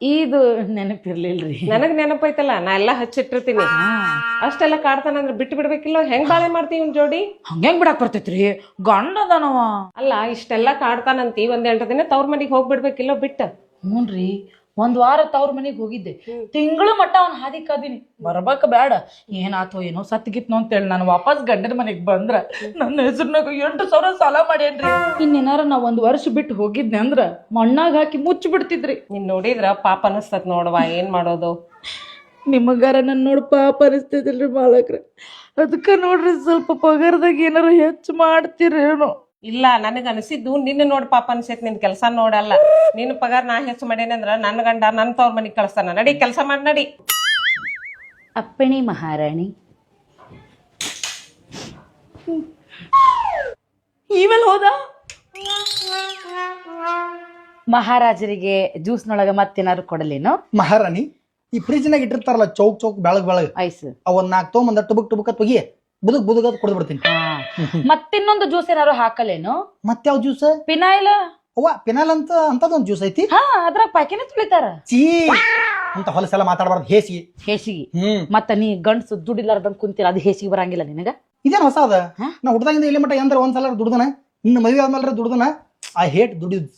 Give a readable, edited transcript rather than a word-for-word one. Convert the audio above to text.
ಇದು ನೆನಪಿರ್ಲಿಲ್ರಿ. ನನಗ್ ನೆನಪೈತಲ್ಲ, ನಾ ಎಲ್ಲಾ ಹಚ್ಚಿಟ್ಟಿರ್ತೀನಿ. ಅಷ್ಟೆಲ್ಲ ಕಾಡ್ತಾನಂದ್ರೆ ಬಿಟ್ಟು ಬಿಡ್ಬೇಕಿಲ್ಲ. ಹೆಂಗ್ ಬಾಳೆ ಮಾಡ್ತೀವಿ ಇವ್ನ್ ಜೋಡಿ? ಹಂಗ್ಯಾಂಗ್ ಬಿಡಾಕ್ ಬರ್ತೈತ್ರಿ, ಗಂಡ ಅದಾನವ. ಅಲ್ಲ, ಇಷ್ಟೆಲ್ಲಾ ಕಾಡ್ತಾನಂತಿ, ಒಂದ್ 8 ದಿನ ತವ್ರ ಮನಿಗ್ ಹೋಗ್ಬಿಡ್ಬೇಕಿಲ್ಲ ಬಿಟ್ಟ. ಹ್ಞೂನ್ರಿ, 1 ವಾರ ತವ್ರ ಮನೆಗ್ ಹೋಗಿದ್ದೆ. ತಿಂಗಳು ಮಟ್ಟ ಅವ್ನ ಹಾದಿ ಕಾದಿನಿ. ಬರ್ಬೇಕ ಬೇಡ, ಏನಾತೋ ಏನೋ ಸತ್ಗಿತ್ನೋ ಅಂತೇಳಿ ನಾನು ವಾಪಸ್ ಗಂಡನ ಮನೆಗ್ ಬಂದ್ರ ನನ್ನ ಹೆಸರ್ನಾಗ 8,000 ಸಾಲ ಮಾಡ್ಯಾನ್ರಿ. ಇನ್ನೇನಾರ ನಾ 1 ವರ್ಷ ಬಿಟ್ಟು ಹೋಗಿದ್ನೆ ಅಂದ್ರ ಮಣ್ಣಾಗ ಹಾಕಿ ಮುಚ್ಚಿ ಬಿಡ್ತಿದ್ರಿ. ನೀನ್ ನೋಡಿದ್ರ ಪಾಪ ಅನಸ್ತತ್ ನೋಡವಾ, ಏನ್ ಮಾಡೋದು? ನಿಮಗಾರ ನನ್ ನೋಡ್ ಪಾಪ ಅನಿಸ್ತೈತಿಲ್ರಿ ಮಾಲಕ್ರ. ಅದಕ್ಕ ನೋಡ್ರಿ ಸ್ವಲ್ಪ ಪಗಾರದಾಗ ಏನಾರ ಹೆಚ್ಚು ಮಾಡ್ತೀರೇನೋ. ಇಲ್ಲ, ನನಗ್ ಅನಿಸಿದ್ದು ನಿನ್ನ ನೋಡ್ ಪಾಪ ಅನ್ಸೈತ್, ನಿನ್ ಕೆಲ್ಸ ನೋಡಲ್ಲ. ನಿನ್ ಪಗಾರ ನಾ ಹೆಚ್ಚು ಮಾಡೇನಿ ಅಂದ್ರ ನನ್ನ ಗಂಡ ನನ್ ತವ್ರ ಮನಿಗ್ ಕಳಿಸ್ತಾನ. ನಡಿ ಕೆಲ್ಸ ಮಾಡಿ ನಡಿ. ಅಪ್ಪಣಿ ಮಹಾರಾಣಿ. ಇವೆಲ್ಲ ಹೋದ ಮಹಾರಾಜರಿಗೆ ಜ್ಯೂಸ್ನೊಳಗ ಮತ್ತೇನಾದ್ರು ಕೊಡಲೇನು? ಮಹಾರಾಣಿ, ಈ ಫ್ರಿಜ್ನಾಗ ಇಟ್ಟಿರ್ತಾರಲ್ಲ ಚೌಕ್ ಚೌಕ್ ಬೆಳಗ್ ಐಸ್ ಅವನ್ 4 ತೊಗೊಂಬಂದ ಟುಬುಕ್ ಟುಬುಕ್ ತೊಗಿ ಬುದುಕ್ ಬುದುಕ್ ಕೊಡ್ದು ಬಿಡ್ತೀನಿ. ಮತ್ತಿನ್ನೊಂದು ಜ್ಯೂಸ್ ಏನಾರು ಹಾಕಲೇನು? ಮತ್ತೆ ಯಾವ ಜ್ಯೂಸ್? ಪಿನಾಯಿಲ್. ಅವ್ವ, ಪಿನಾಲ್ ಅಂತ ಅಂತದೊಂದ್ ಜ್ಯೂಸ್ ಐತಿ. ಅದ್ರಾಗ ಪಾಕಿನ ತುಳಿತಾರ. ಚೀ ಅಂತ ಹೊಲಸೆಲ್ಲ ಮಾತಾಡಬಾರ್ದು, ಹೇಸಿಗೆ. ಹೇಸಿಗೆ ಮತ್ತ ನೀ ಗಂಡ್ಸು ದುಡಿಲಾರ್ದಂಗ್ ಕುಂತಿಲ್ಲ, ಅದು ಹೇಸಿಗೆ ಬರಂಗಿಲ್ಲ ನಿನಗ? ಇದೇನ್ ಹೊಸ ಅದ? ನಾ ಹುಡ್ದಾಗಿಂದ ಇಲ್ಲಿ ಮಟ್ಟ ಎಂದ್ರ ಒಂದ್ಸಲ ದುಡ್ದನ, ಇನ್ನು ಮದುವೆ ಆದ್ಮೇಲೆ ದುಡ್ದನ. I hate ದುಡಿದ್.